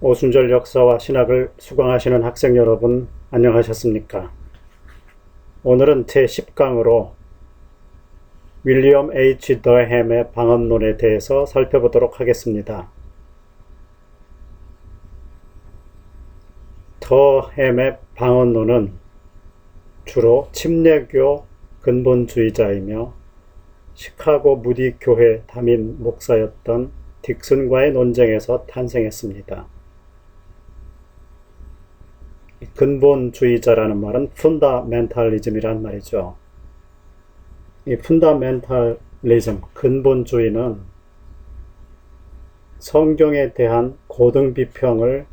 오순절 역사와 신학을 수강하시는 학생 여러분, 안녕하셨습니까? 오늘은 제10강으로 윌리엄 H. 더햄의 방언론에 대해서 살펴보도록 하겠습니다. 더햄의 방언론은 주로 침례교 근본주의자이며 시카고 무디 교회 담임 목사였던 딕슨과의 논쟁에서 탄생했습니다. 근본주의자라는 말은 푼다멘탈리즘이란 말이죠. 이 푼다멘탈리즘, 근본주의는 성경에 대한 고등 비평을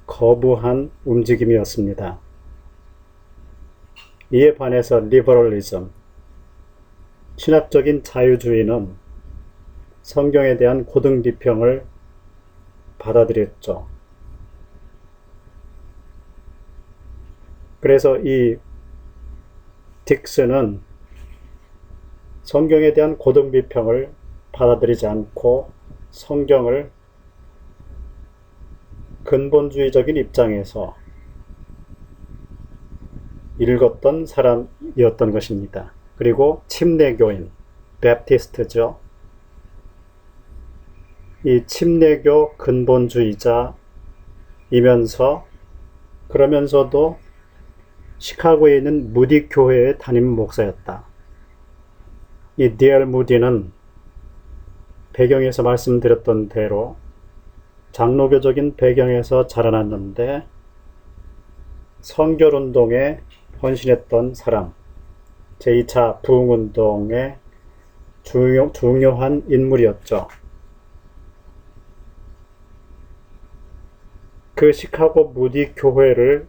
거부한 움직임이었습니다. 이에 반해서 리버럴리즘, 신학적인 자유주의는 성경에 대한 고등 비평을 받아들였죠. 그래서 이 딕슨은 성경에 대한 고등 비평을 받아들이지 않고 성경을 근본주의적인 입장에서 읽었던 사람이었던 것입니다. 그리고 침례교인, 베프티스트죠. 이 침례교 근본주의자이면서 그러면서도 시카고에 있는 무디 교회의 담임 목사였다. 이 D.L. 무디는 배경에서 말씀드렸던 대로 장로교적인 배경에서 자라났는데 성결운동에 헌신했던 사람, 제2차 부흥운동의 중요한 인물이었죠. 그 시카고 무디 교회를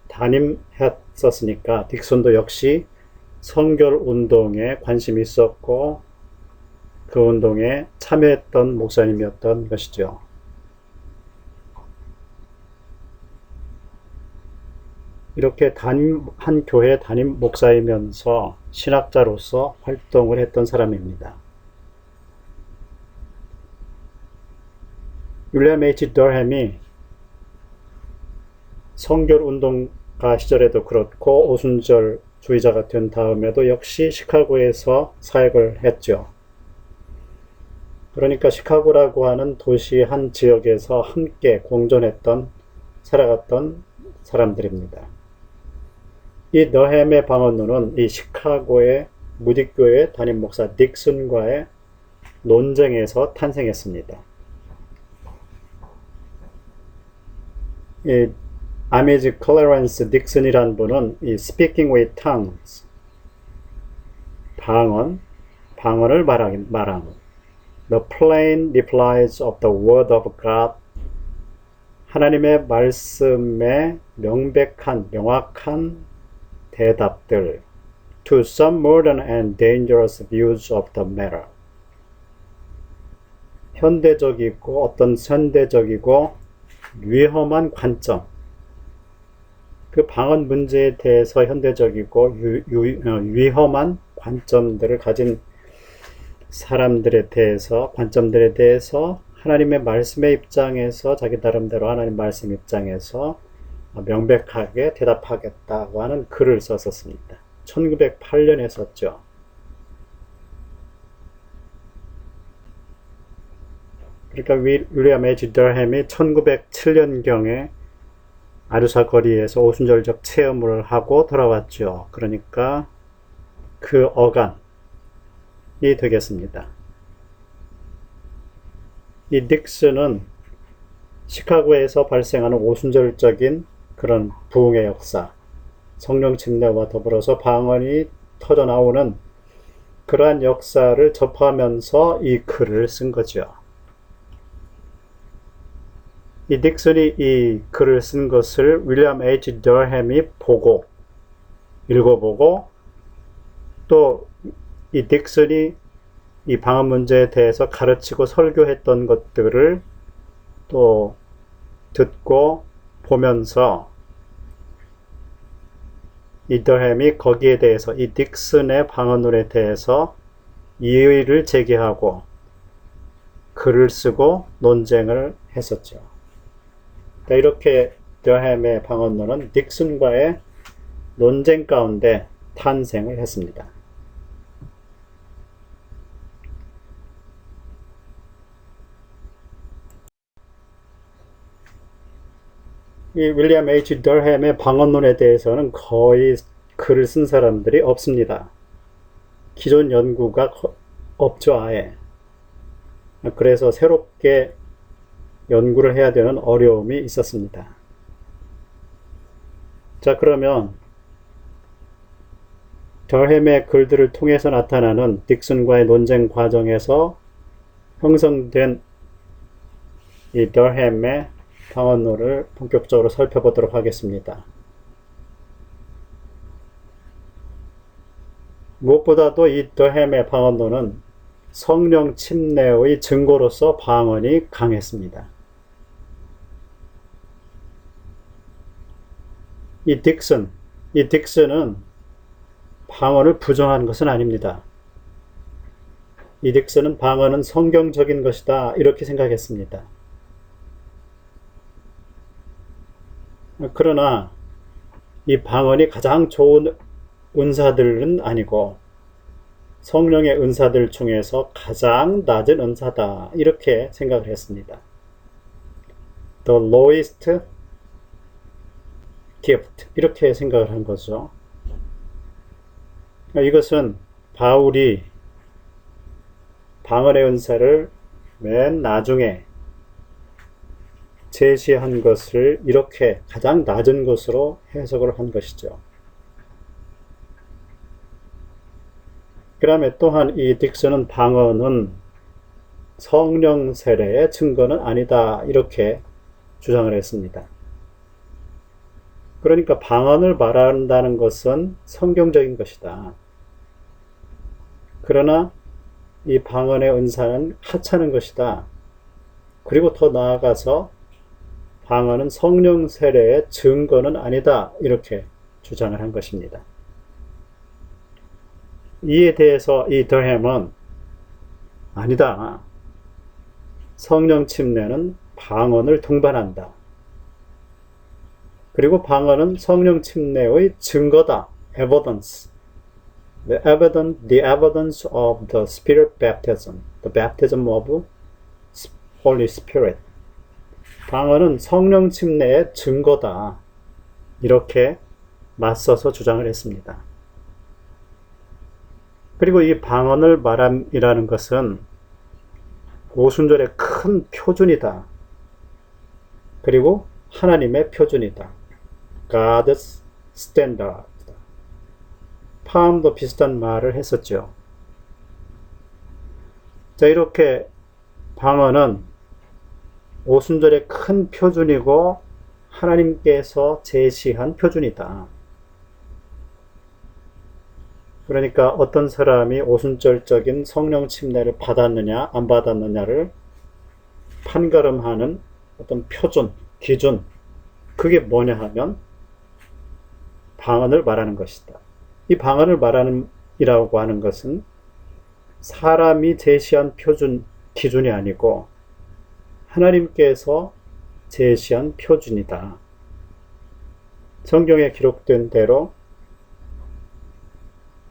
담임했었으니까 딕슨도 역시 성결운동에 관심이 있었고 그 운동에 참여했던 목사님이었던 것이죠. 이렇게 한 교회 담임 목사이면서 신학자로서 활동을 했던 사람입니다. 윌리엄 H. 더햄이 성결운동가 시절에도 그렇고 오순절주의자가 된 다음에도 역시 시카고에서 사역을 했죠. 그러니까 시카고라고 하는 도시 한 지역에서 함께 공존했던, 살아갔던 사람들입니다. 이 더햄의 방언론은 이 시카고의 무디교회 담임 목사 딕슨과의 논쟁에서 탄생했습니다. 이 아미즈 클래런스 딕슨이란 분은 이 Speaking with Tongues, 방언을 말함, The plain replies of the Word of God, 하나님의 말씀에 명확한 대답들, To some modern and dangerous views of the matter, 어떤 현대적이고 위험한 관점, 그 방언 문제에 대해서 현대적이고 위험한 관점들을 가진 관점들에 대해서 하나님의 말씀의 입장에서 자기 나름대로 하나님 말씀 입장에서 명백하게 대답하겠다고 하는 글을 썼었습니다. 1908년에 썼죠. 그러니까 윌리엄 H. 더햄이 1907년경에 아류사 거리에서 오순절적 체험을 하고 돌아왔죠. 그러니까 그 어간이 되겠습니다. 이 딕슨은 시카고에서 발생하는 오순절적인 그런 부흥의 역사, 성령 침례와 더불어서 방언이 터져 나오는 그러한 역사를 접하면서 이 글을 쓴 거죠. 이 딕슨이 이 글을 쓴 것을 윌리엄 H. 더햄이 읽어보고 또 이 딕슨이 이 방언 문제에 대해서 가르치고 설교했던 것들을 또 듣고 보면서 이 더햄이 거기에 대해서 이 딕슨의 방언론에 대해서 이의를 제기하고 글을 쓰고 논쟁을 했었죠. 이렇게 더햄의 방언론은 딕슨과의 논쟁 가운데 탄생을 했습니다. 이 윌리엄 H. 더햄의 방언론에 대해서는 거의 글을 쓴 사람들이 없습니다. 기존 연구가 없죠, 아예. 그래서 새롭게 연구를 해야 되는 어려움이 있었습니다. 자, 그러면 더햄의 글들을 통해서 나타나는 딕슨과의 논쟁 과정에서 형성된 이 더햄의 방언론을 본격적으로 살펴보도록 하겠습니다. 무엇보다도 이 더햄의 방언론은 성령 침례의 증거로서 방언이 강했습니다. 이 딕슨은 방언을 부정한 것은 아닙니다. 이 딕슨은 방언은 성경적인 것이다 이렇게 생각했습니다. 그러나 이 방언이 가장 좋은 은사들은 아니고 성령의 은사들 중에서 가장 낮은 은사다 이렇게 생각을 했습니다. The lowest gift 이렇게 생각을 한 거죠. 이것은 바울이 방언의 은사를 맨 나중에 제시한 것을 이렇게 가장 낮은 것으로 해석을 한 것이죠. 그 다음에 또한 이 딕슨은 방언은 성령 세례의 증거는 아니다 이렇게 주장을 했습니다. 그러니까 방언을 말한다는 것은 성경적인 것이다. 그러나 이 방언의 은사는 하찮은 것이다. 그리고 더 나아가서 방언은 성령 세례의 증거는 아니다 이렇게 주장을 한 것입니다. 이에 대해서 이 더햄은 아니다. 성령 침례는 방언을 동반한다. 그리고 방언은 성령 침례의 증거다. evidence. The evidence of the Spirit baptism. The baptism of Holy Spirit. 방언은 성령 침례의 증거다. 이렇게 맞서서 주장을 했습니다. 그리고 이 방언을 말함이라는 것은 오순절의 큰 표준이다. 그리고 하나님의 표준이다. God's standard. 파음도 비슷한 말을 했었죠. 자, 이렇게 방언은 오순절의 큰 표준이고 하나님께서 제시한 표준이다. 그러니까 어떤 사람이 오순절적인 성령 침례를 받았느냐 안 받았느냐를 판가름하는 어떤 표준, 기준, 그게 뭐냐 하면 방언을 말하는 것이다. 이 방언을 말하는 이라고 하는 것은 사람이 제시한 표준, 기준이 아니고 하나님께서 제시한 표준이다. 성경에 기록된 대로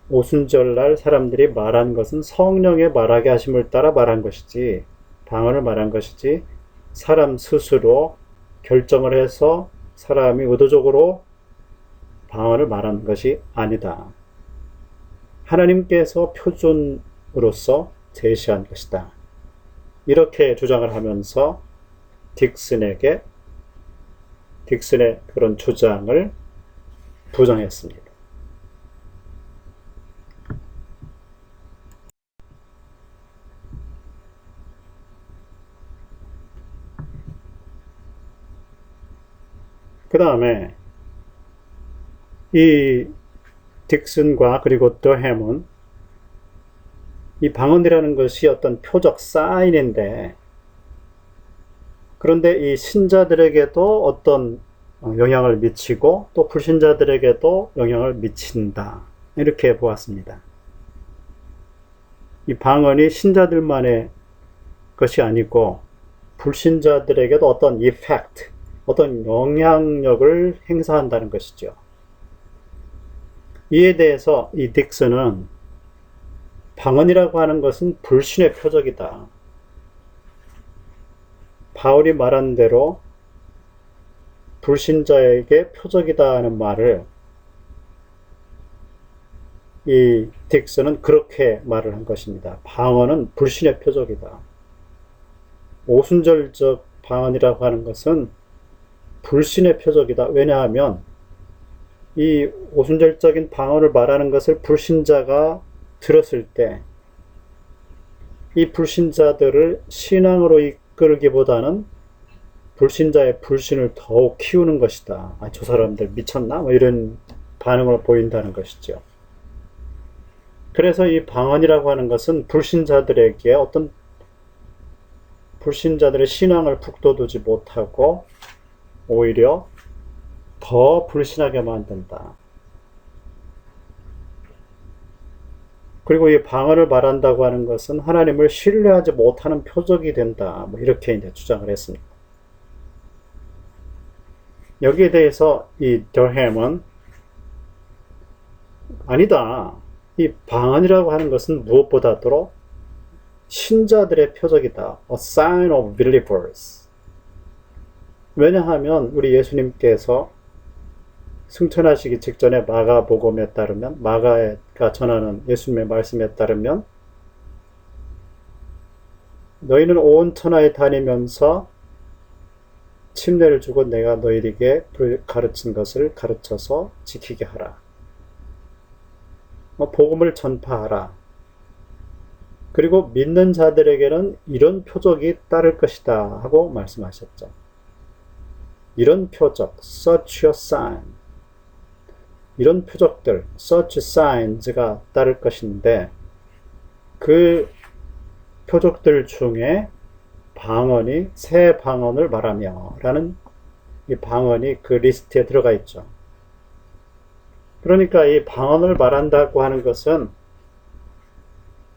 오순절날 사람들이 말한 것은 성령의 말하게 하심을 따라 말한 것이지 방언을 말한 것이지 사람 스스로 결정을 해서 사람이 의도적으로 방언을 말한 것이 아니다. 하나님께서 표준으로서 제시한 것이다. 이렇게 주장을 하면서 딕슨의 그런 주장을 부정했습니다. 그 다음에 이 딕슨과 그리고 더햄은 이 방언이라는 것이 어떤 표적 사인인데 그런데 이 신자들에게도 어떤 영향을 미치고 또 불신자들에게도 영향을 미친다. 이렇게 보았습니다. 이 방언이 신자들만의 것이 아니고 불신자들에게도 어떤 이펙트, 어떤 영향력을 행사한다는 것이죠. 이에 대해서 이 딕슨은 방언이라고 하는 것은 불신의 표적이다. 바울이 말한 대로 불신자에게 표적이다 하는 말을 이 딕슨은 그렇게 말을 한 것입니다. 방언은 불신의 표적이다. 오순절적 방언이라고 하는 것은 불신의 표적이다. 왜냐하면 이 오순절적인 방언을 말하는 것을 불신자가 들었을 때 이 불신자들을 신앙으로 이끌기보다는 불신자의 불신을 더욱 키우는 것이다. 아, 저 사람들 미쳤나? 뭐 이런 반응을 보인다는 것이죠. 그래서 이 방언이라고 하는 것은 불신자들에게 어떤 불신자들의 신앙을 북돋우지 못하고 오히려 더 불신하게 만든다. 그리고 이 방언을 말한다고 하는 것은 하나님을 신뢰하지 못하는 표적이 된다. 뭐 이렇게 이제 주장을 했습니다. 여기에 대해서 이 더햄은 아니다. 이 방언이라고 하는 것은 무엇보다도 신자들의 표적이다. A sign of believers. 왜냐하면 우리 예수님께서 승천하시기 직전에 마가복음에 따르면 마가가 전하는 예수님의 말씀에 따르면 너희는 온 천하에 다니면서 침례를 주고 내가 너희에게 가르친 것을 가르쳐서 지키게 하라. 복음을 전파하라. 그리고 믿는 자들에게는 이런 표적이 따를 것이다 하고 말씀하셨죠. 이런 표적, such a sign. 이런 표적들, such signs가 따를 것인데 그 표적들 중에 방언이 새 방언을 말하며 라는 이 방언이 그 리스트에 들어가 있죠. 그러니까 이 방언을 말한다고 하는 것은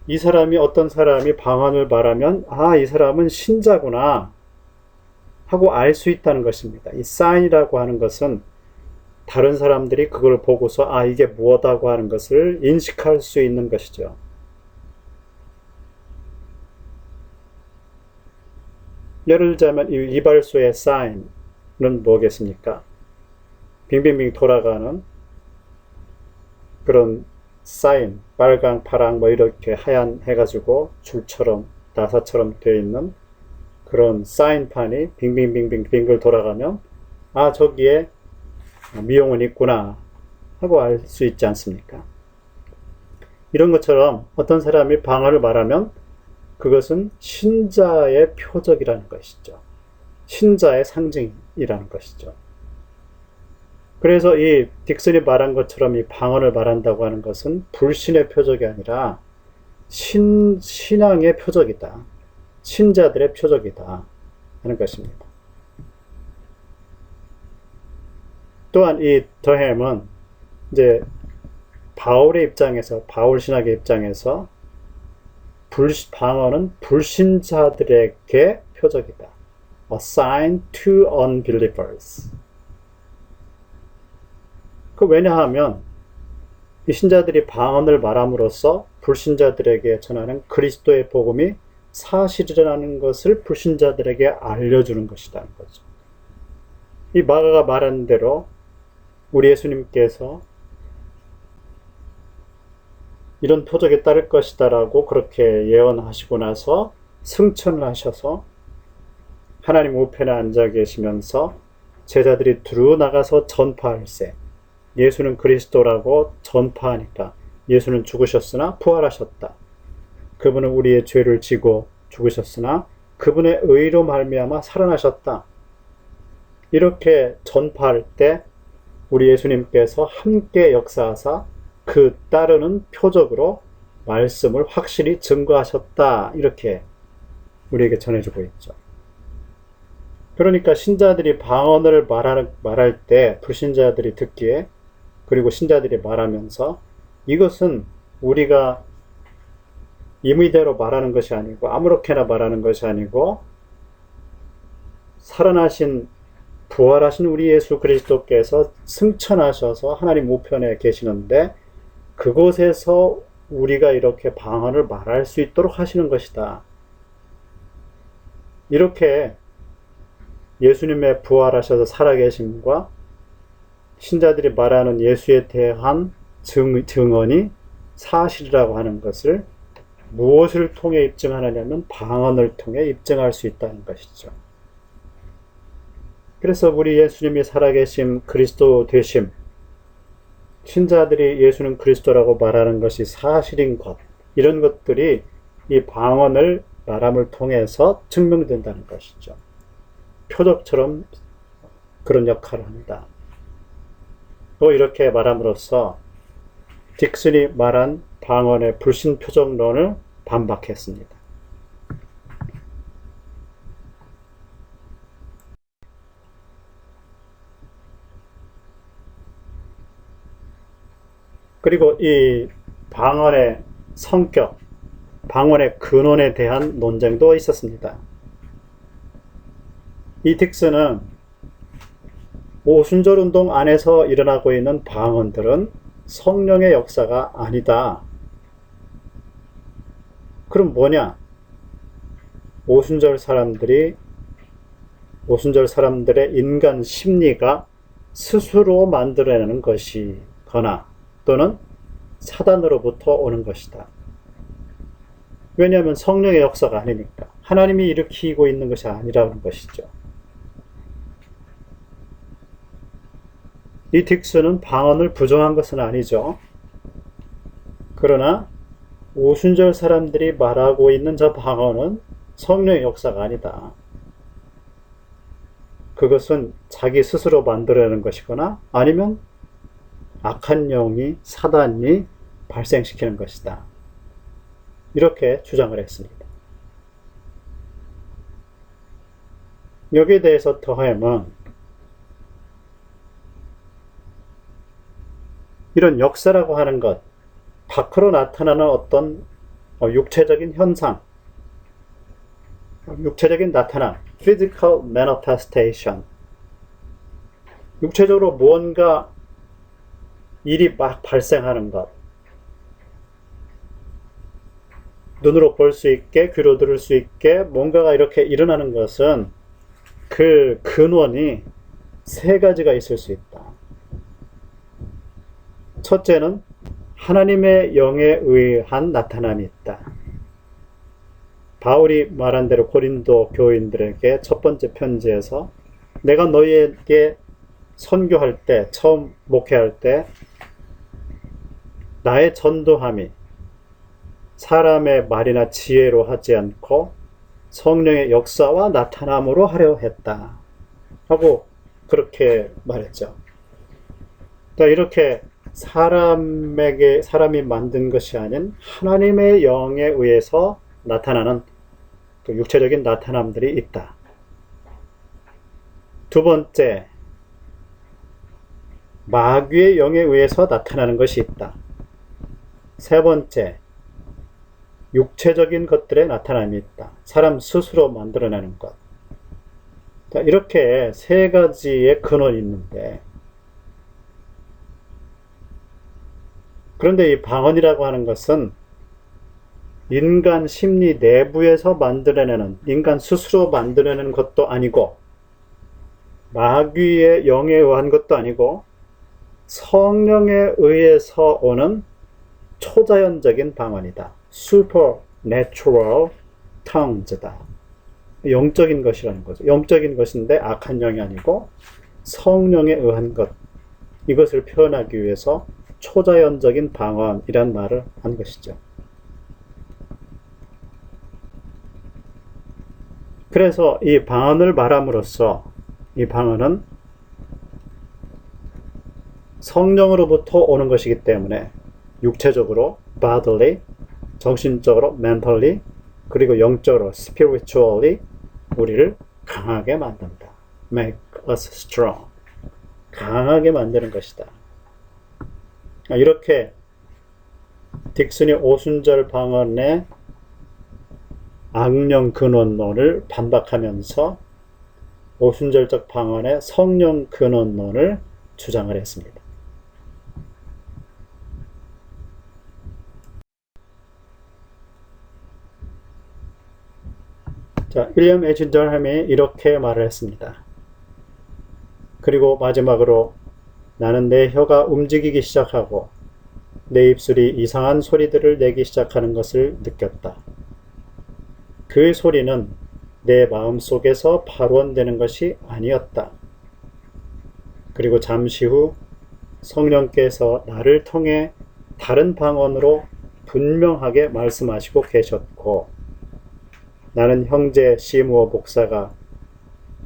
이 사람이 어떤 사람이 방언을 말하면 아, 이 사람은 신자구나 하고 알 수 있다는 것입니다. 이 사인이라고 하는 것은 다른 사람들이 그걸 보고서 아, 이게 무엇하고 하는 것을 인식할 수 있는 것이죠. 예를 들자면 이 이발소의 사인은 뭐겠습니까? 빙빙빙 돌아가는 그런 사인, 빨강, 파랑 뭐 이렇게 하얀 해가지고 줄처럼 나사처럼 되어 있는 그런 사인판이 빙빙빙빙 빙글 돌아가면 아, 저기에 미용은 있구나 하고 알 수 있지 않습니까? 이런 것처럼 어떤 사람이 방언을 말하면 그것은 신자의 표적이라는 것이죠. 신자의 상징이라는 것이죠. 그래서 이 딕슨이 말한 것처럼 이 방언을 말한다고 하는 것은 불신의 표적이 아니라 신앙의 표적이다. 신자들의 표적이다 하는 것입니다. 또한 이 더햄은 이제 바울의 입장에서, 바울 신학의 입장에서 방언은 불신자들에게 표적이다. A sign to unbelievers. 왜냐하면 이 신자들이 방언을 말함으로써 불신자들에게 전하는 그리스도의 복음이 사실이라는 것을 불신자들에게 알려주는 것이라는 거죠. 이 마가가 말한 대로 우리 예수님께서 이런 표적에 따를 것이다 라고 그렇게 예언하시고 나서 승천을 하셔서 하나님 우편에 앉아 계시면서 제자들이 두루 나가서 전파할세. 예수는 그리스도라고 전파하니까 예수는 죽으셨으나 부활하셨다. 그분은 우리의 죄를 지고 죽으셨으나 그분의 의로 말미암아 살아나셨다. 이렇게 전파할 때 우리 예수님께서 함께 역사하사 그 따르는 표적으로 말씀을 확실히 증거하셨다. 이렇게 우리에게 전해주고 있죠. 그러니까 신자들이 방언을 말할 때 불신자들이 듣기에 그리고 신자들이 말하면서 이것은 우리가 임의대로 말하는 것이 아니고 아무렇게나 말하는 것이 아니고 살아나신 부활하신 우리 예수 그리스도께서 승천하셔서 하나님 우편에 계시는데 그곳에서 우리가 이렇게 방언을 말할 수 있도록 하시는 것이다. 이렇게 예수님의 부활하셔서 살아계심과 신자들이 말하는 예수에 대한 증언이 사실이라고 하는 것을 무엇을 통해 입증하느냐면 방언을 통해 입증할 수 있다는 것이죠. 그래서 우리 예수님이 살아계심, 그리스도 되심, 신자들이 예수는 그리스도라고 말하는 것이 사실인 것, 이런 것들이 이 방언을 말함을 통해서 증명된다는 것이죠. 표적처럼 그런 역할을 합니다. 또 이렇게 말함으로써 딕슨이 말한 방언의 불신 표적론을 반박했습니다. 그리고 이 방언의 성격, 방언의 근원에 대한 논쟁도 있었습니다. 이 딕슨은 오순절 운동 안에서 일어나고 있는 방언들은 성령의 역사가 아니다. 그럼 뭐냐? 오순절 사람들의 인간 심리가 스스로 만들어내는 것이거나 또는 사단으로부터 오는 것이다. 왜냐하면 성령의 역사가 아니니까. 하나님이 일으키고 있는 것이 아니라는 것이죠. 이 딕슨은 방언을 부정한 것은 아니죠. 그러나 오순절 사람들이 말하고 있는 저 방언은 성령의 역사가 아니다. 그것은 자기 스스로 만들어내는 것이거나 아니면 악한 영이, 사단이 발생시키는 것이다. 이렇게 주장을 했습니다. 여기에 대해서 더하면 이런 역사라고 하는 것, 밖으로 나타나는 어떤 육체적인 현상, 육체적인 나타남, physical manifestation, 육체적으로 무언가 일이 막 발생하는 것, 눈으로 볼 수 있게, 귀로 들을 수 있게 뭔가가 이렇게 일어나는 것은 그 근원이 세 가지가 있을 수 있다. 첫째는 하나님의 영에 의한 나타남이 있다. 바울이 말한 대로 고린도 교인들에게 첫 번째 편지에서 내가 너희에게 선교할 때, 처음 목회할 때 나의 전도함이 사람의 말이나 지혜로 하지 않고 성령의 역사와 나타남으로 하려 했다 하고 그렇게 말했죠. 이렇게 사람이 만든 것이 아닌 하나님의 영에 의해서 나타나는 또 육체적인 나타남들이 있다. 두 번째, 마귀의 영에 의해서 나타나는 것이 있다. 세 번째, 육체적인 것들의 나타남이 있다. 사람 스스로 만들어내는 것. 이렇게 세 가지의 근원이 있는데, 그런데 이 방언이라고 하는 것은 인간 심리 내부에서 만들어내는, 인간 스스로 만들어내는 것도 아니고, 마귀의 영에 의한 것도 아니고, 성령에 의해서 오는 초자연적인 방언이다. supernatural tongues다. 영적인 것이라는 거죠. 영적인 것인데 악한 영이 아니고 성령에 의한 것. 이것을 표현하기 위해서 초자연적인 방언이란 말을 한 것이죠. 그래서 이 방언을 말함으로써 이 방언은 성령으로부터 오는 것이기 때문에 육체적으로 bodily, 정신적으로 mentally, 그리고 영적으로 spiritually 우리를 강하게 만든다. make us strong. 강하게 만드는 것이다. 이렇게 딕슨이 오순절 방언의 악령 근원론을 반박하면서 오순절적 방언의 성령 근원론을 주장을 했습니다. 자, 윌리엄 H. 더햄이 이렇게 말을 했습니다. 그리고 마지막으로 나는 내 혀가 움직이기 시작하고 내 입술이 이상한 소리들을 내기 시작하는 것을 느꼈다. 그 소리는 내 마음속에서 발원되는 것이 아니었다. 그리고 잠시 후 성령께서 나를 통해 다른 방언으로 분명하게 말씀하시고 계셨고, 나는 형제 시무어 목사가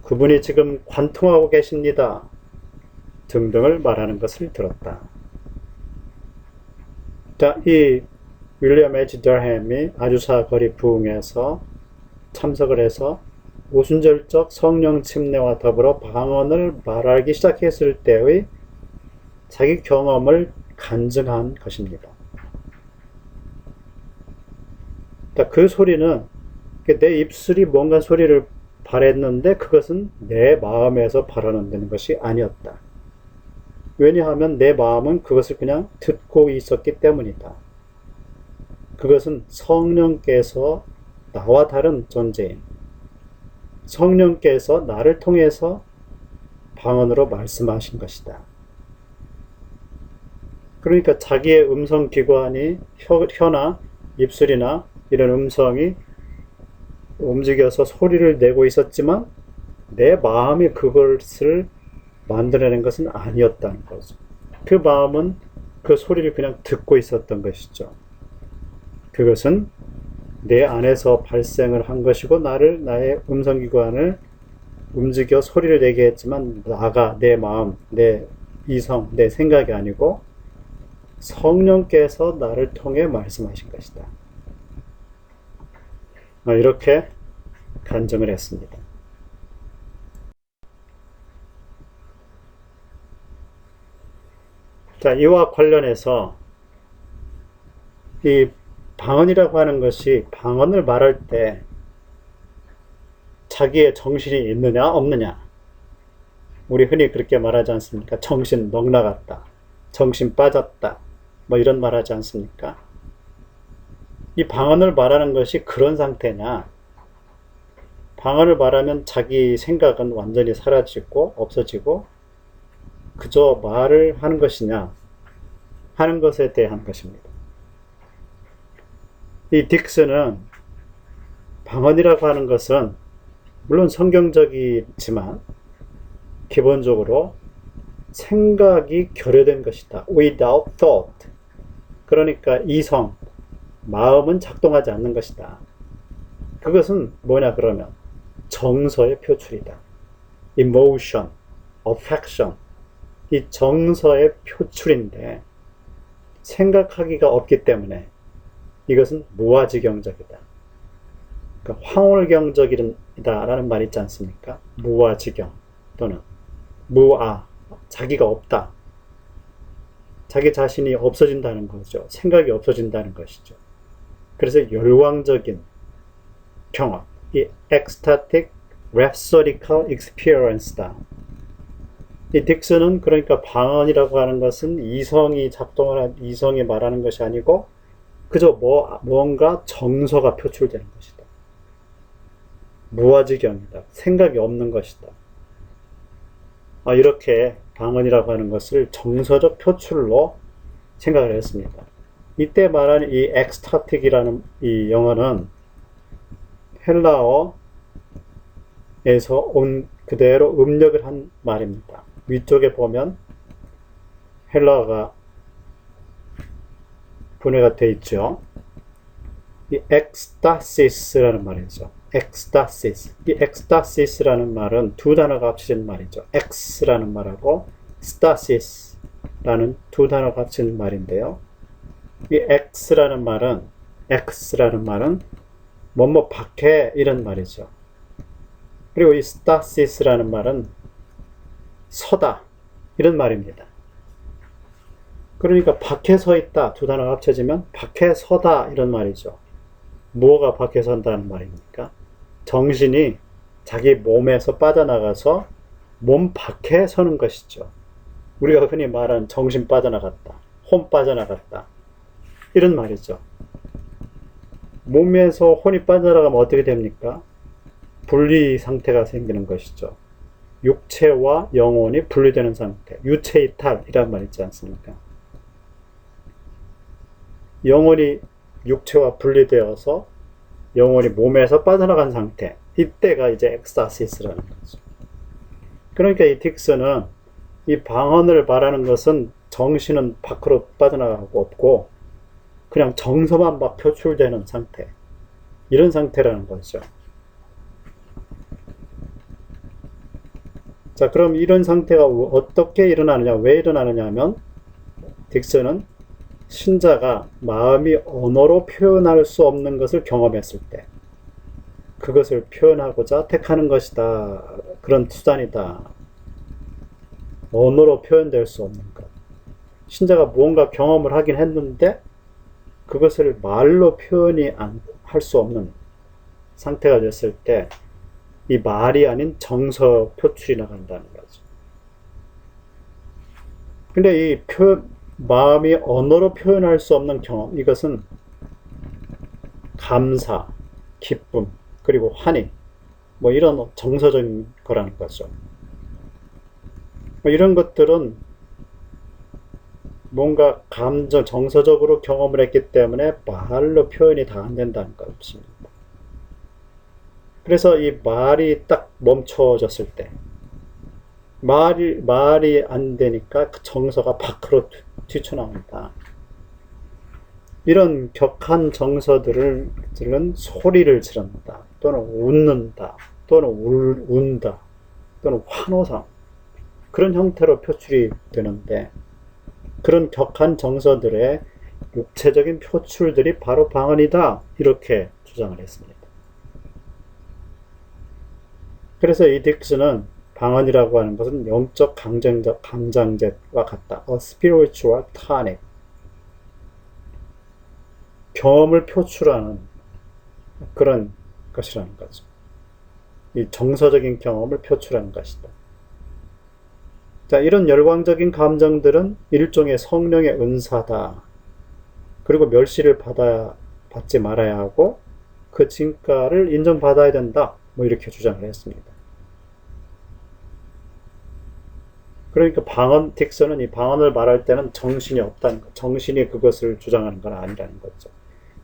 그분이 지금 관통하고 계십니다 등등을 말하는 것을 들었다. 자, 이 윌리엄 H. 더햄이 아주사 거리 부흥에서 참석을 해서 오순절적 성령 침례와 더불어 방언을 말하기 시작했을 때의 자기 경험을 간증한 것입니다. 그 소리는 내 입술이 뭔가 소리를 발했는데 그것은 내 마음에서 발현되는 것이 아니었다. 왜냐하면 내 마음은 그것을 그냥 듣고 있었기 때문이다. 그것은 성령께서 나와 다른 존재인 성령께서 나를 통해서 방언으로 말씀하신 것이다. 그러니까 자기의 음성 기관이 혀나 입술이나 이런 음성이 움직여서 소리를 내고 있었지만 내 마음이 그것을 만들어낸 것은 아니었다는 거죠. 그 마음은 그 소리를 그냥 듣고 있었던 것이죠. 그것은 내 안에서 발생을 한 것이고 나의 음성기관을 움직여 소리를 내게 했지만 내 마음, 내 이성, 내 생각이 아니고 성령께서 나를 통해 말씀하신 것이다. 이렇게 간증을 했습니다. 자, 이와 관련해서 이 방언이라고 하는 것이 방언을 말할 때 자기의 정신이 있느냐 없느냐, 우리 흔히 그렇게 말하지 않습니까? 정신 넉나갔다, 정신 빠졌다, 뭐 이런 말하지 않습니까? 이 방언을 말하는 것이 그런 상태냐, 방언을 말하면 자기 생각은 완전히 사라지고 없어지고 그저 말을 하는 것이냐 하는 것에 대한 것입니다. 이 딕스는 방언이라고 하는 것은 물론 성경적이지만 기본적으로 생각이 결여된 것이다. Without thought. 그러니까 이성, 마음은 작동하지 않는 것이다. 그것은 뭐냐 그러면 정서의 표출이다. Emotion, affection. 이 정서의 표출인데 생각하기가 없기 때문에 이것은 무아지경적이다. 그러니까 황홀경적이다라는 말이 있지 않습니까? 무아지경 또는 무아, 자기가 없다. 자기 자신이 없어진다는 거죠. 생각이 없어진다는 것이죠. 그래서 열광적인 경험, 이 ecstatic rhapsodical experience다. 이 딕스는 그러니까 방언이라고 하는 것은 이성이 말하는 것이 아니고 그저 뭔가 정서가 표출되는 것이다. 무아지경이다. 생각이 없는 것이다. 이렇게 방언이라고 하는 것을 정서적 표출로 생각을 했습니다. 이때 말하는 이 ecstatic이라는 이 영어는 헬라어에서 온 그대로 음력을 한 말입니다. 위쪽에 보면 헬라어가 분해가 되어 있죠. 이 엑스타시스라는 말이죠. 엑스타시스. 이 엑스타시스라는 말은 두 단어가 합쳐진 말이죠. 엑스라는 말하고 스타시스라는 두 단어가 합쳐진 말인데요. 이 엑스라는 말은 뭐뭐 밖에 이런 말이죠. 그리고 이 스타시스라는 말은 서다 이런 말입니다. 그러니까 밖에 서 있다 두 단어가 합쳐지면 밖에 서다 이런 말이죠. 뭐가 밖에 선다는 말입니까? 정신이 자기 몸에서 빠져나가서 몸 밖에 서는 것이죠. 우리가 흔히 말하는 정신 빠져나갔다, 혼 빠져나갔다, 이런 말이죠. 몸에서 혼이 빠져나가면 어떻게 됩니까? 분리 상태가 생기는 것이죠. 육체와 영혼이 분리되는 상태, 유체이탈이란 말 있지 않습니까? 영혼이 육체와 분리되어서 영혼이 몸에서 빠져나간 상태, 이때가 이제 엑스타시스라는 거죠. 그러니까 이 딕스는 이 방언을 말하는 것은 정신은 밖으로 빠져나가고 없고 그냥 정서만 막 표출되는 상태, 이런 상태라는 거죠. 자, 그럼 이런 상태가 어떻게 일어나느냐, 왜 일어나느냐 하면 딕스는 신자가 마음이 언어로 표현할 수 없는 것을 경험했을 때 그것을 표현하고자 택하는 것이다. 그런 수단이다. 언어로 표현될 수 없는 것. 신자가 무언가 경험을 하긴 했는데 그것을 말로 표현이 할 수 없는 상태가 됐을 때 이 말이 아닌 정서 표출이 나간다는 거죠. 근데 이 마음이 언어로 표현할 수 없는 경험, 이것은 감사, 기쁨, 그리고 환희, 뭐 이런 정서적인 거라는 거죠. 이런 것들은 뭔가 감정, 정서적으로 경험을 했기 때문에 말로 표현이 다 안 된다는 것입니다. 그래서 이 말이 딱 멈춰졌을 때, 말이 안 되니까 그 정서가 밖으로 튀쳐나온다. 이런 격한 정서들은 소리를 지른다, 또는 웃는다, 또는 운다, 또는 환호성, 그런 형태로 표출이 되는데, 그런 격한 정서들의 육체적인 표출들이 바로 방언이다, 이렇게 주장을 했습니다. 그래서 이 딕스는 방언이라고 하는 것은 영적 강장제와 같다. A spiritual tonic. 경험을 표출하는 그런 것이라는 거죠. 이 정서적인 경험을 표출하는 것이다. 자, 이런 열광적인 감정들은 일종의 성령의 은사다. 그리고 멸시를 받지 말아야 하고 그 진가를 인정받아야 된다. 뭐 이렇게 주장을 했습니다. 그러니까 딕스는 이 방언을 말할 때는 정신이 없다는 것, 정신이 그것을 주장하는 건 아니라는 거죠.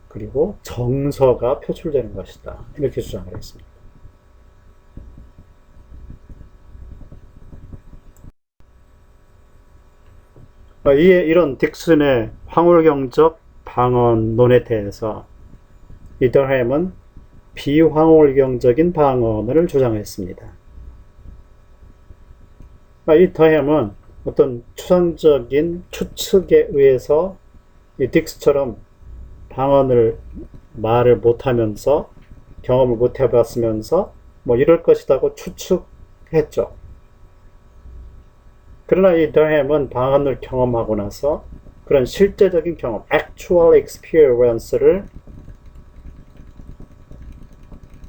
그리고 정서가 표출되는 것이다. 이렇게 주장을 했습니다. 이런 딕슨의 황홀경적 방언론에 대해서 이더햄은 비황홀경적인 방언을 주장했습니다. 이 더햄은 어떤 추상적인 추측에 의해서 이 딕스처럼 말을 못하면서 경험을 못 해봤으면서 뭐 이럴 것이라고 추측했죠. 그러나 이 더햄은 방언을 경험하고 나서 그런 실제적인 경험, actual experience를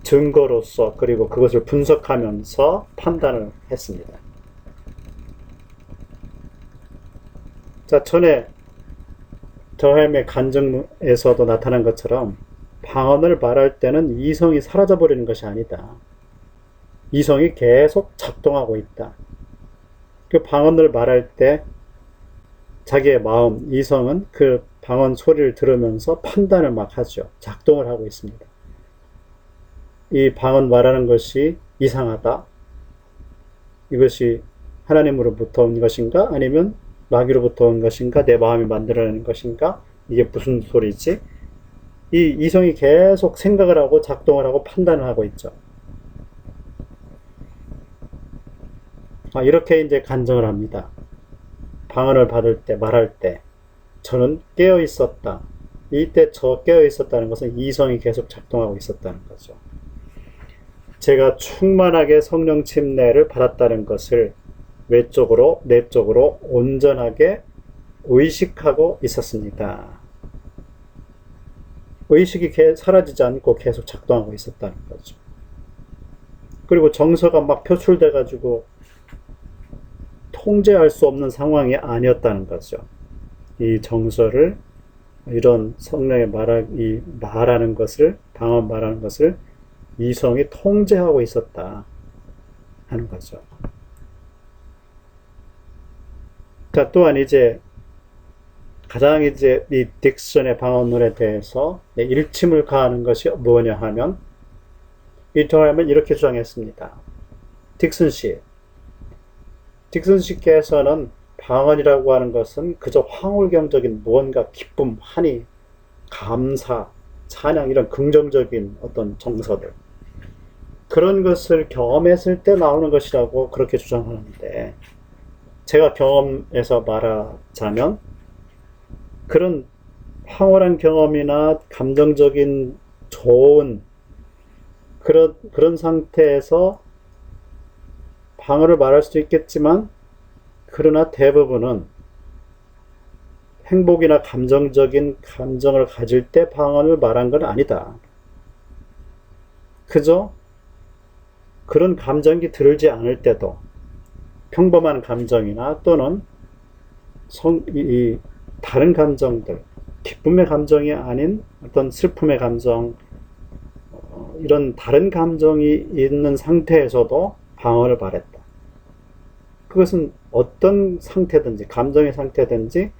증거로서 그리고 그것을 분석하면서 판단을 했습니다. 자, 전에 더햄의 간증에서도 나타난 것처럼 방언을 말할 때는 이성이 사라져버리는 것이 아니다. 이성이 계속 작동하고 있다. 그 방언을 말할 때 자기의 마음, 이성은 그 방언 소리를 들으면서 판단을 막 하죠. 작동을 하고 있습니다. 이 방언 말하는 것이 이상하다. 이것이 하나님으로부터 온 것인가? 아니면 마귀로부터 온 것인가? 내 마음이 만들어내는 것인가? 이게 무슨 소리지? 이 이성이 계속 생각을 하고 작동을 하고 판단을 하고 있죠. 이렇게 이제 간증을 합니다. 방언을 받을 때, 말할 때, 저는 깨어 있었다. 이때 저 깨어 있었다는 것은 이성이 계속 작동하고 있었다는 거죠. 제가 충만하게 성령 침례를 받았다는 것을 외적으로, 내적으로 온전하게 의식하고 있었습니다. 의식이 사라지지 않고 계속 작동하고 있었다는 거죠. 그리고 정서가 막 표출돼 가지고 통제할 수 없는 상황이 아니었다는 거죠. 이 정서를 이런 성령의 말하는 것을 방언 말하는 것을 이성이 통제하고 있었다 하는 거죠. 자, 또한 이제 가장 이제 이 딕슨의 방언론에 대해서 일침을 가하는 것이 뭐냐 하면 이터하면 이렇게 주장했습니다. 딕슨 씨께서는 방언이라고 하는 것은 그저 황홀경적인 무언가 기쁨, 한이, 감사, 찬양 이런 긍정적인 어떤 정서들 그런 것을 경험했을 때 나오는 것이라고 그렇게 주장하는데 제가 경험에서 말하자면 그런 황홀한 경험이나 감정적인 좋은 그런 상태에서 방언을 말할 수도 있겠지만 그러나 대부분은 행복이나 감정적인 감정을 가질 때 방언을 말한 건 아니다. 그저 그런 감정이 들지 않을 때도 평범한 감정이나 또는 다른 감정들, 기쁨의 감정이 아닌 어떤 슬픔의 감정, 이런 다른 감정이 있는 상태에서도 방언을 말했다. 그것은 어떤 상태든지, 감정의 상태든지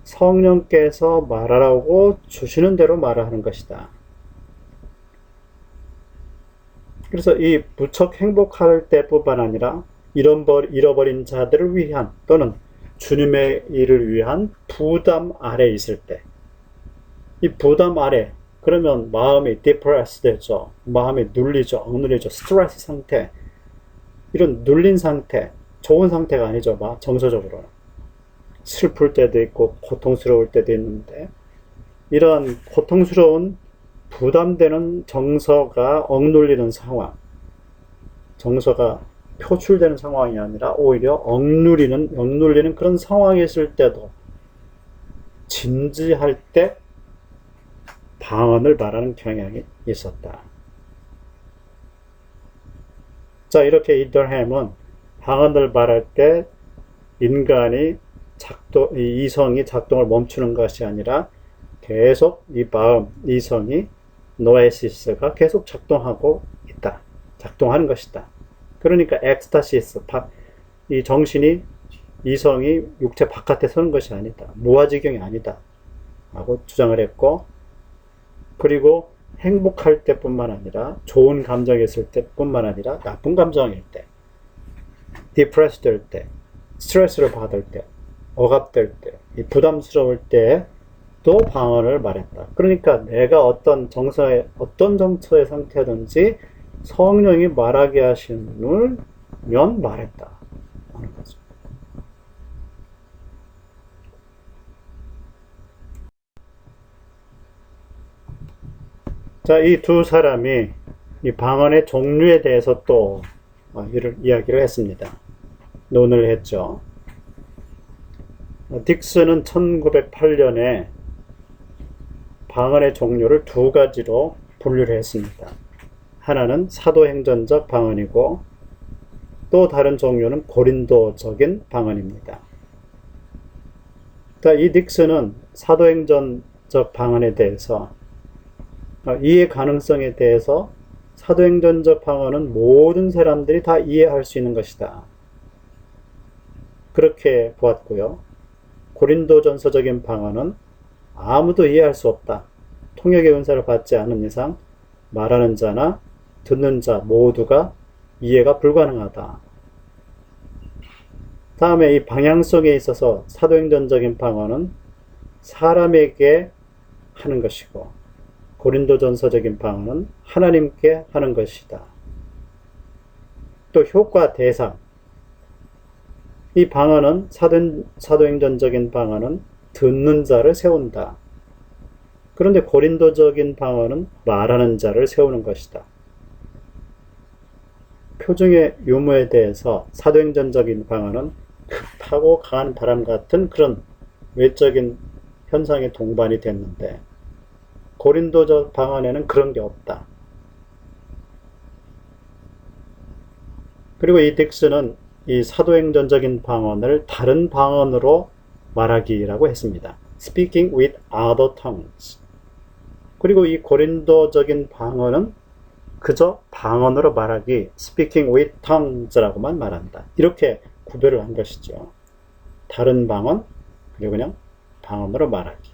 성령께서 말하라고 주시는 대로 말하는 것이다. 그래서 이 무척 행복할 때뿐만 아니라 잃어버린 자들을 위한 또는 주님의 일을 위한 부담 아래 있을 때, 이 부담 아래 그러면 마음이 depressed 되죠. 마음이 눌리죠. 억눌리죠. 스트레스 상태, 이런 눌린 상태, 좋은 상태가 아니죠. 정서적으로는 슬플 때도 있고 고통스러울 때도 있는데 이런 고통스러운 부담되는 정서가 억눌리는 상황, 정서가 표출되는 상황이 아니라 오히려 억눌리는 그런 상황이 있을 때도 진지할 때 방언을 말하는 경향이 있었다. 자, 이렇게 이더햄은 방언을 말할 때 인간이 이성이 작동을 멈추는 것이 아니라 계속 이 마음, 이성이 노에시스가 계속 작동하고 있다. 작동하는 것이다. 그러니까 엑스타시스, 이 정신이 이성이 육체 바깥에 서는 것이 아니다. 무아지경이 아니다. 하고 주장을 했고, 그리고 행복할 때뿐만 아니라 좋은 감정이 있을 때뿐만 아니라 나쁜 감정일 때, 디프레스 될 때, 스트레스를 받을 때, 억압될 때, 부담스러울 때 또 방언을 말했다. 그러니까 내가 어떤 정서의 상태든지 성령이 말하게 하시면 말했다 하는 거죠. 자, 이 두 사람이 이 방언의 종류에 대해서 또 이야기를 했습니다. 논의를 했죠. 딕슨은 1908년에 방언의 종류를 두 가지로 분류를 했습니다. 하나는 사도행전적 방언이고 또 다른 종류는 고린도적인 방언입니다. 이 딕슨은 사도행전적 방언에 대해서 이해 가능성에 대해서 사도행전적 방언은 모든 사람들이 다 이해할 수 있는 것이다. 그렇게 보았고요. 고린도전서적인 방언은 아무도 이해할 수 없다. 통역의 은사를 받지 않은 이상 말하는 자나 듣는 자 모두가 이해가 불가능하다. 다음에 이 방향성에 있어서 사도행전적인 방언은 사람에게 하는 것이고 고린도전서적인 방언은 하나님께 하는 것이다. 또 효과 대상, 이 방언은 사도행전적인 방언은 듣는 자를 세운다. 그런데 고린도적인 방언은 말하는 자를 세우는 것이다. 표정의 유무에 대해서 사도행전적인 방언은 급하고 강한 바람 같은 그런 외적인 현상에 동반이 됐는데 고린도적 방언에는 그런 게 없다. 그리고 이 딕스는 이 사도행전적인 방언을 다른 방언으로 말하기라고 했습니다. Speaking with other tongues. 그리고 이 고린도적인 방언은 그저 방언으로 말하기, speaking with tongues라고만 말한다. 이렇게 구별을 한 것이죠. 다른 방언, 그리고 그냥 방언으로 말하기.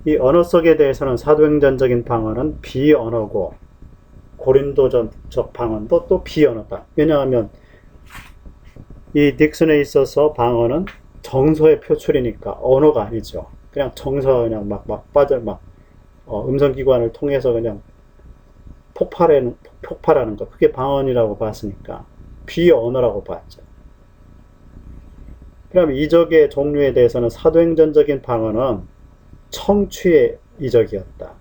이 언어속에 대해서는 사도행전적인 방언은 비언어고, 고린도적 방언도 또 비언어다. 왜냐하면 이 딕슨에 있어서 방언은 정서의 표출이니까 언어가 아니죠. 그냥 정서가 그냥 막 빠져, 음성기관을 통해서 그냥 폭발하는 것. 그게 방언이라고 봤으니까 비언어라고 봤죠. 그럼 이적의 종류에 대해서는 사도행전적인 방언은 청취의 이적이었다.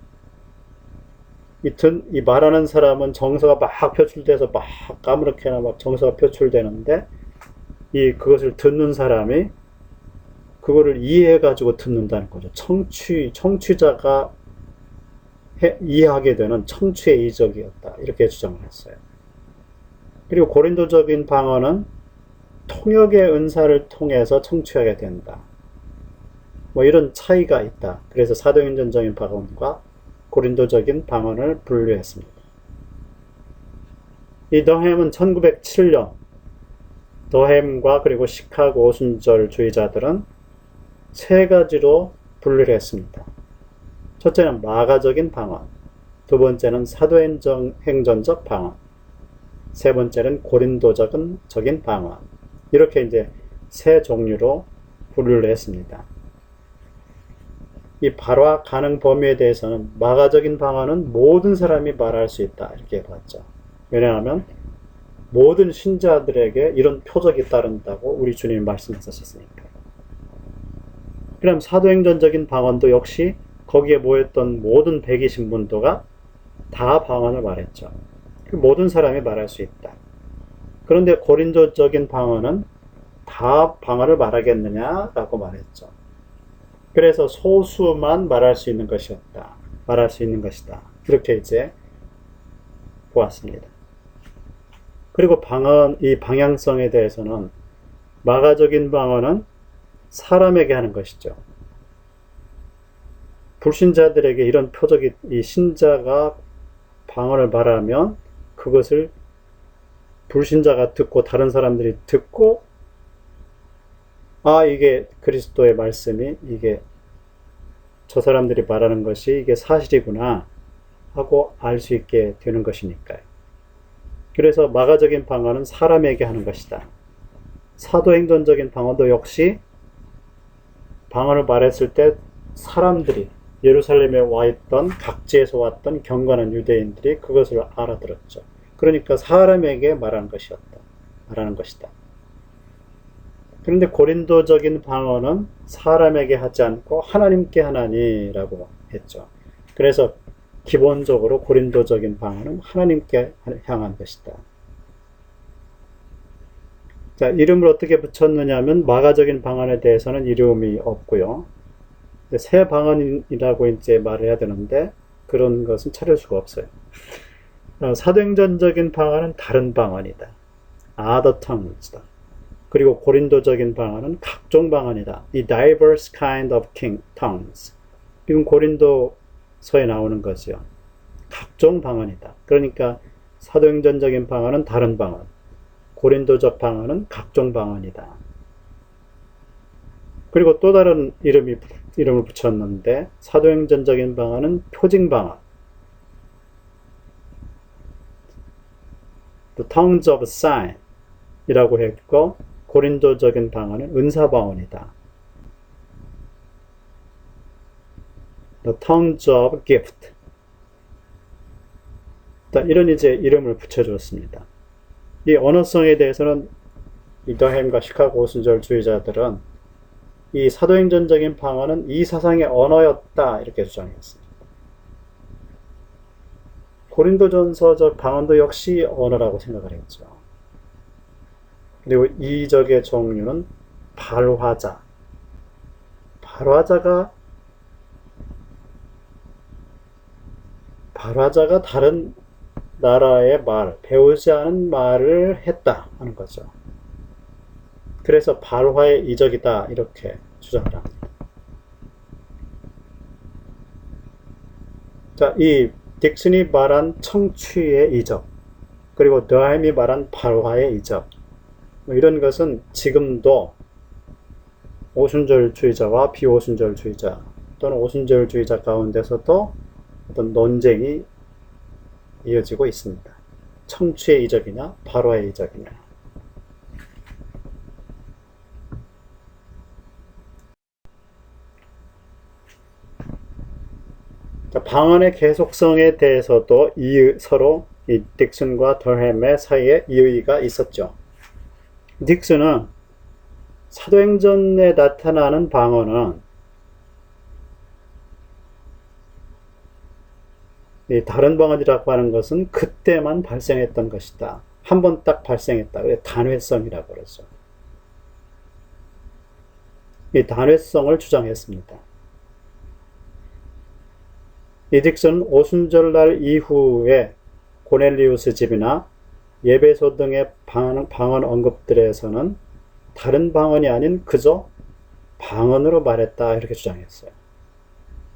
이 말하는 사람은 정서가 막 표출돼서 막 아무렇게나 막 정서가 표출되는데 그것을 듣는 사람이 그거를 이해해가지고 듣는다는 거죠. 청취자가 이해하게 되는 청취의 이적이었다. 이렇게 주장을 했어요. 그리고 고린도적인 방언은 통역의 은사를 통해서 청취하게 된다. 이런 차이가 있다. 그래서 사도행전적인 방언과 고린도적인 방언을 분류했습니다. 이 더햄은 1907년 더햄과 그리고 시카고 오순절주의자들은 세 가지로 분류를 했습니다. 첫째는 마가적인 방언, 두 번째는 사도행전적 방언, 세 번째는 고린도적인 방언. 이렇게 이제 세 종류로 분류를 했습니다. 이 발화 가능 범위에 대해서는 마가적인 방언은 모든 사람이 말할 수 있다. 이렇게 봤죠. 왜냐하면 모든 신자들에게 이런 표적이 따른다고 우리 주님이 말씀하셨으니까. 그럼 사도행전적인 방언도 역시 거기에 모였던 모든 120문도가 다 방언을 말했죠. 모든 사람이 말할 수 있다. 그런데 고린도적인 방언은 다 방언을 말하겠느냐라고 말했죠. 그래서 소수만 말할 수 있는 것이었다. 말할 수 있는 것이다. 이렇게 이제 보았습니다. 그리고 이 방향성에 대해서는 마가적인 방언은 사람에게 하는 것이죠. 불신자들에게 이런 표적이, 이 신자가 방언을 말하면 그것을 불신자가 듣고 다른 사람들이 듣고 이게 그리스도의 말씀이 이게 저 사람들이 말하는 것이 이게 사실이구나 하고 알 수 있게 되는 것이니까요. 그래서 마가적인 방언은 사람에게 하는 것이다. 사도행전적인 방언도 역시 방언을 말했을 때 사람들이 예루살렘에 와 있던 각지에서 왔던 경건한 유대인들이 그것을 알아들었죠. 그러니까 사람에게 말하는 것이다. 그런데 고린도적인 방언은 사람에게 하지 않고 하나님께 하나니라고 했죠. 그래서 기본적으로 고린도적인 방언은 하나님께 향한 것이다. 자, 이름을 어떻게 붙였느냐 하면 마가적인 방언에 대해서는 이름이 없고요. 새 방언이라고 이제 말을 해야 되는데 그런 것은 찾을 수가 없어요. 사도행전적인 방언은 다른 방언이다. other tongues다. 그리고 고린도적인 방언은 각종 방언이다. 이 diverse kind of tongues. 이건 고린도서에 나오는 거죠. 각종 방언이다. 그러니까 사도행전적인 방언은 다른 방언, 고린도적 방언은 각종 방언이다. 그리고 또 다른 이름을 붙였는데 사도행전적인 방언은 표징 방언, the tongues of sign 이라고 했고 고린도적인 방언은 은사 방언이다. the tongues of gift. 이런 이제 이름을 붙여주었습니다. 이 언어성에 대해서는 이 더햄과 시카고 오순절주의자들은 이 사도행전적인 방언은 이 사상의 언어였다 이렇게 주장했습니다. 고린도전서적 방언도 역시 언어라고 생각을 했죠. 그리고 이적의 종류는 발화자. 발화자가 다른 나라의 말, 배우지 않은 말을 했다 하는 거죠. 그래서 발화의 이적이다 이렇게 주장을 합니다. 자, 이 딕슨이 말한 청취의 이적, 그리고 더햄이 말한 발화의 이적, 이런 것은 지금도 오순절주의자와 비오순절주의자 또는 오순절주의자 가운데서도 어떤 논쟁이 이어지고 있습니다. 청취의 이적이냐 발화의 이적이냐. 자, 방언의 계속성에 대해서도 서로 이 딕슨과 더햄의 사이에 이의가 있었죠. 딕슨은 사도행전에 나타나는 방언은 이 다른 방언이라고 하는 것은 그때만 발생했던 것이다. 한 번 딱 발생했다. 그래 단회성이라고 그러죠. 이 단회성을 주장했습니다. 이 딕슨은 오순절날 이후에 고넬리우스 집이나 예배소 등의 방언 언급들에서는 다른 방언이 아닌 그저 방언으로 말했다 이렇게 주장했어요.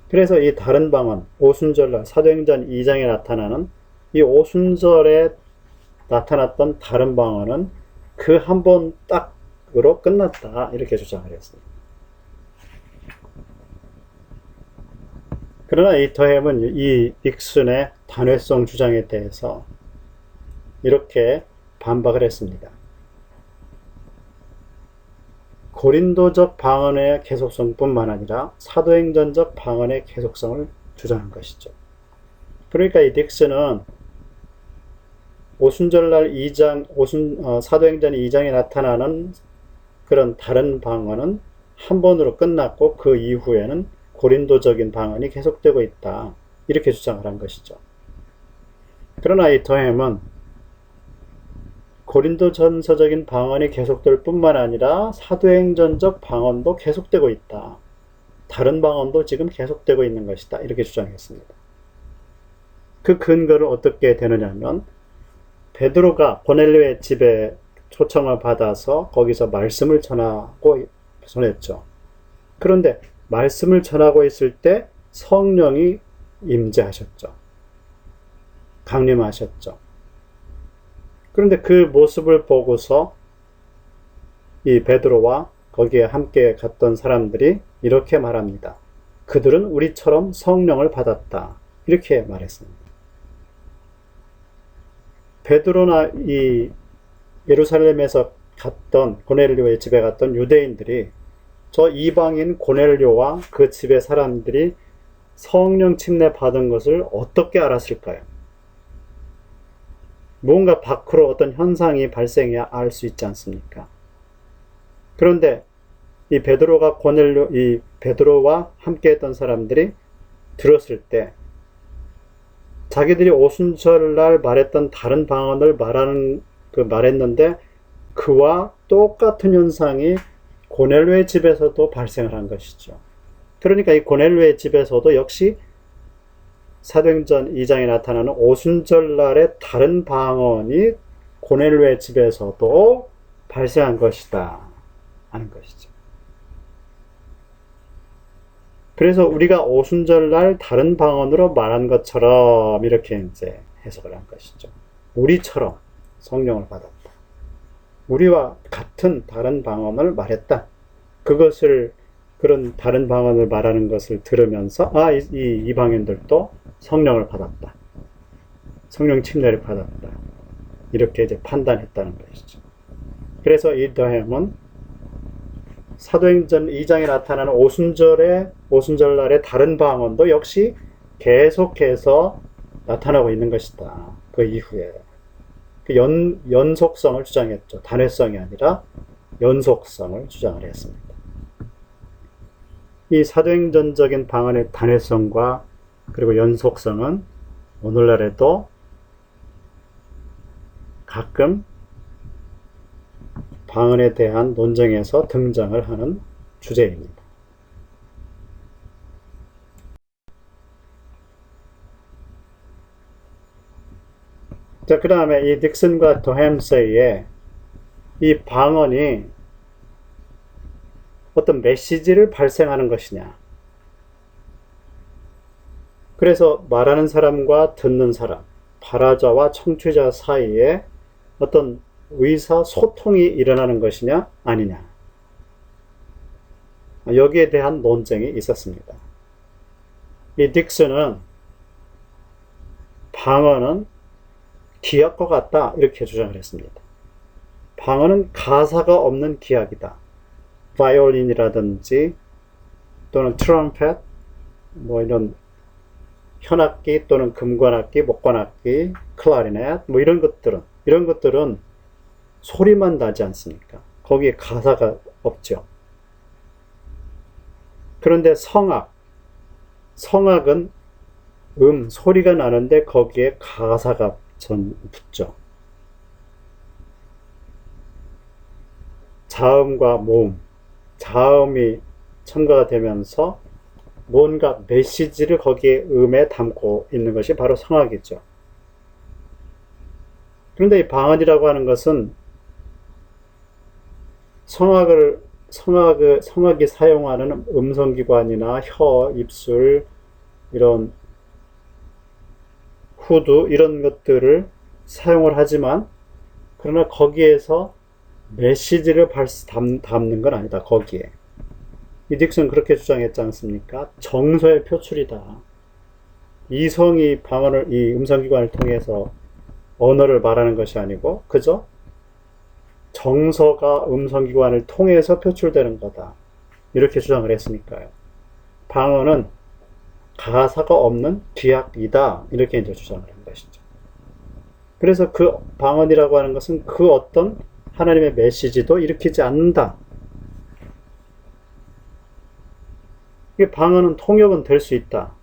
그래서 이 다른 방언, 오순절날 사도행전 2장에 나타나는 이 오순절에 나타났던 다른 방언은 그 한 번 딱으로 끝났다 이렇게 주장을 했습니다. 그러나 이 더햄은 이 딕슨의 단회성 주장에 대해서 이렇게 반박을 했습니다. 고린도적 방언의 계속성뿐만 아니라 사도행전적 방언의 계속성을 주장한 것이죠. 그러니까 이 딕슨은 오순절날 2장, 사도행전 2장에 나타나는 그런 다른 방언은 한 번으로 끝났고 그 이후에는 고린도적인 방언이 계속되고 있다. 이렇게 주장을 한 것이죠. 그러나 이 더햄은 고린도 전서적인 방언이 계속될 뿐만 아니라 사도행전적 방언도 계속되고 있다. 다른 방언도 지금 계속되고 있는 것이다. 이렇게 주장했습니다. 그 근거를 어떻게 되느냐면 베드로가 고넬료의 집에 초청을 받아서 거기서 말씀을 전했죠. 그런데 말씀을 전하고 있을 때 성령이 임재하셨죠. 강림하셨죠. 그런데 그 모습을 보고서 이 베드로와 거기에 함께 갔던 사람들이 이렇게 말합니다. 그들은 우리처럼 성령을 받았다. 이렇게 말했습니다. 베드로나 이 예루살렘에서 갔던 고넬료의 집에 갔던 유대인들이 저 이방인 고넬료와 그 집의 사람들이 성령 침례 받은 것을 어떻게 알았을까요? 뭔가 밖으로 어떤 현상이 발생해야 알 수 있지 않습니까? 그런데 이 베드로와 함께 했던 사람들이 들었을 때 자기들이 오순절날 말했던 다른 방언을 말했는데 그와 똑같은 현상이 고넬료의 집에서도 발생을 한 것이죠. 그러니까 이 고넬료의 집에서도 역시 사도행전 2장에 나타나는 오순절날의 다른 방언이 고넬료의 집에서도 발생한 것이다 하는 것이죠. 그래서 우리가 오순절날 다른 방언으로 말한 것처럼 이렇게 이제 해석을 한 것이죠. 우리처럼 성령을 받았다. 우리와 같은 다른 방언을 말했다. 그런 다른 방언을 말하는 것을 들으면서 이 이방인들도 성령을 받았다. 성령 침례를 받았다. 이렇게 이제 판단했다는 것이죠. 그래서 이 더햄은 사도행전 2장에 나타나는 오순절날의 다른 방언도 역시 계속해서 나타나고 있는 것이다. 그 이후에. 그 연속성을 주장했죠. 단회성이 아니라 연속성을 주장을 했습니다. 이 사도행전적인 방언의 단회성과 그리고 연속성은 오늘날에도 가끔 방언에 대한 논쟁에서 등장을 하는 주제입니다. 자, 그 다음에 이 딕슨과 더햄 사이에 이 방언이 어떤 메시지를 발생하는 것이냐. 그래서 말하는 사람과 듣는 사람, 발화자와 청취자 사이에 어떤 의사소통이 일어나는 것이냐 아니냐. 여기에 대한 논쟁이 있었습니다. 이 딕슨은 방언은 기악과 같다 이렇게 주장을 했습니다. 방언은 가사가 없는 기악이다. 바이올린이라든지 또는 트럼펫, 뭐 이런 현악기 또는 금관악기, 목관악기, 클라리넷 뭐 이런 것들은 소리만 나지 않습니까? 거기에 가사가 없죠. 그런데 성악은 소리가 나는데 거기에 가사가 붙죠. 자음과 모음, 자음이 첨가가 되면서 뭔가 메시지를 거기에 음에 담고 있는 것이 바로 성악이죠. 그런데 이 방언이라고 하는 것은 성악이 사용하는 음성기관이나 혀, 입술, 이런 후두 이런 것들을 사용을 하지만 그러나 거기에서 메시지를 담는 건 아니다. 거기에 이 딕슨 그렇게 주장했지 않습니까? 정서의 표출이다. 이성이 이 음성기관을 통해서 언어를 말하는 것이 아니고 그저 정서가 음성기관을 통해서 표출되는 거다. 이렇게 주장을 했으니까요. 방언은 가사가 없는 기악이다. 이렇게 이제 주장을 한 것이죠. 그래서 그 방언이라고 하는 것은 그 어떤 하나님의 메시지도 일으키지 않는다. 이 방언은 통역은 될 수 있다.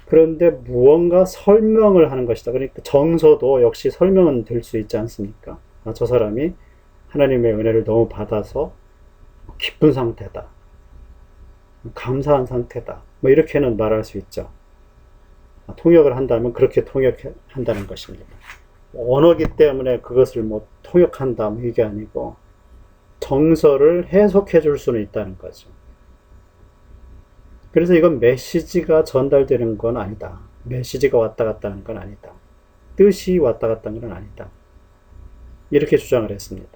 그런데 무언가 설명을 하는 것이다. 그러니까 정서도 역시 설명은 될 수 있지 않습니까? 저 사람이 하나님의 은혜를 너무 받아서 기쁜 상태다. 감사한 상태다. 뭐 이렇게는 말할 수 있죠. 통역을 한다면 그렇게 통역한다는 것입니다. 언어기 때문에 그것을 뭐 통역한다 뭐 이게 아니고 정서를 해석해 줄 수는 있다는 거죠. 그래서 이건 메시지가 전달되는 건 아니다. 메시지가 왔다 갔다 하는 건 아니다. 뜻이 왔다 갔다 하는 건 아니다. 이렇게 주장을 했습니다.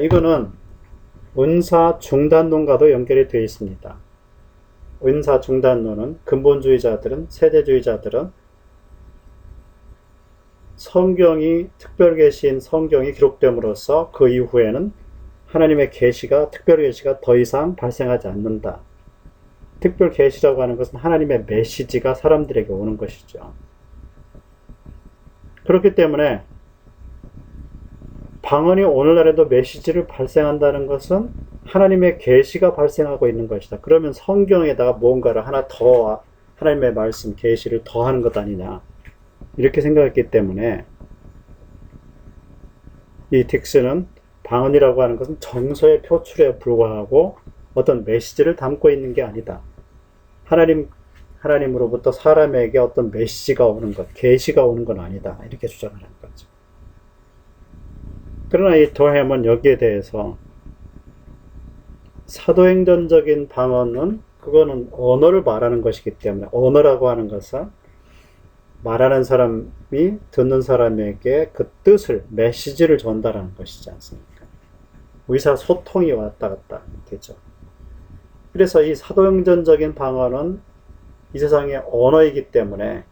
이거는 은사 중단론과도 연결이 되어 있습니다. 은사 중단론은 근본주의자들은, 세대주의자들은 특별 계시인 성경이 기록됨으로써 그 이후에는 하나님의 특별 계시가 더 이상 발생하지 않는다. 특별 계시라고 하는 것은 하나님의 메시지가 사람들에게 오는 것이죠. 그렇기 때문에 방언이 오늘날에도 메시지를 발생한다는 것은 하나님의 계시가 발생하고 있는 것이다. 그러면 성경에다가 무언가를 하나 더 하나님의 말씀 계시를 더하는 것 아니냐 이렇게 생각했기 때문에 이 딕슨은 방언이라고 하는 것은 정서의 표출에 불과하고 어떤 메시지를 담고 있는 게 아니다. 하나님으로부터 사람에게 어떤 메시지가 오는 것, 계시가 오는 건 아니다. 이렇게 주장을 하는 거죠. 그러나 이 더햄은 여기에 대해서 사도행전적인 방언은 그거는 언어를 말하는 것이기 때문에 언어라고 하는 것은 말하는 사람이 듣는 사람에게 그 뜻을, 메시지를 전달하는 것이지 않습니까? 의사소통이 왔다 갔다 되죠. 그래서 이 사도행전적인 방언은 이 세상의 언어이기 때문에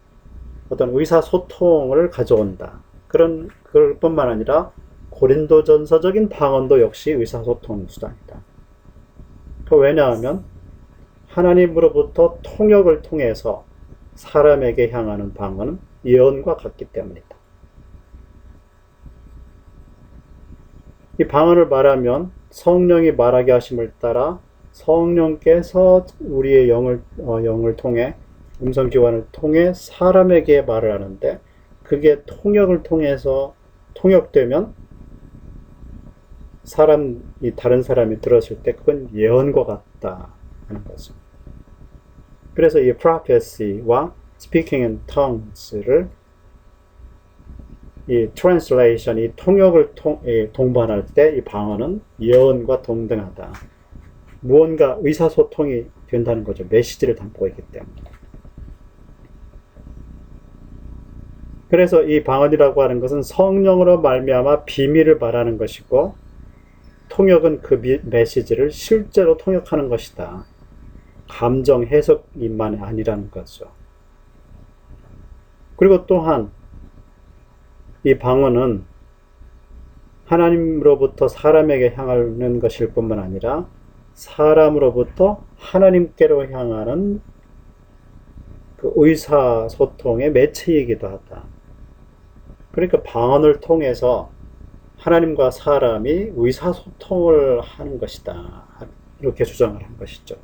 어떤 의사소통을 가져온다. 그럴 뿐만 아니라 고린도전서적인 방언도 역시 의사소통 수단이다. 왜냐하면 하나님으로부터 통역을 통해서 사람에게 향하는 방언은 예언과 같기 때문이다. 이 방언을 말하면 성령이 말하게 하심을 따라 성령께서 우리의 영을 통해 음성기관을 통해 사람에게 말을 하는데 그게 통역을 통해서 통역되면 다른 사람이 들었을 때 그건 예언과 같다 하는 거죠. 그래서 이 prophecy와 speaking in tongues를 이 translation, 이 통역을 동반할 때 이 방언은 예언과 동등하다. 무언가 의사소통이 된다는 거죠. 메시지를 담고 있기 때문에. 그래서 이 방언이라고 하는 것은 성령으로 말미암아 비밀을 말하는 것이고, 통역은 그 메시지를 실제로 통역하는 것이다. 감정 해석만이 아니라는 거죠. 그리고 또한 이 방언은 하나님으로부터 사람에게 향하는 것일 뿐만 아니라 사람으로부터 하나님께로 향하는 그 의사소통의 매체이기도 하다. 그러니까 방언을 통해서 하나님과 사람이 의사소통을 하는 것이다. 이렇게 주장을 한 것이죠.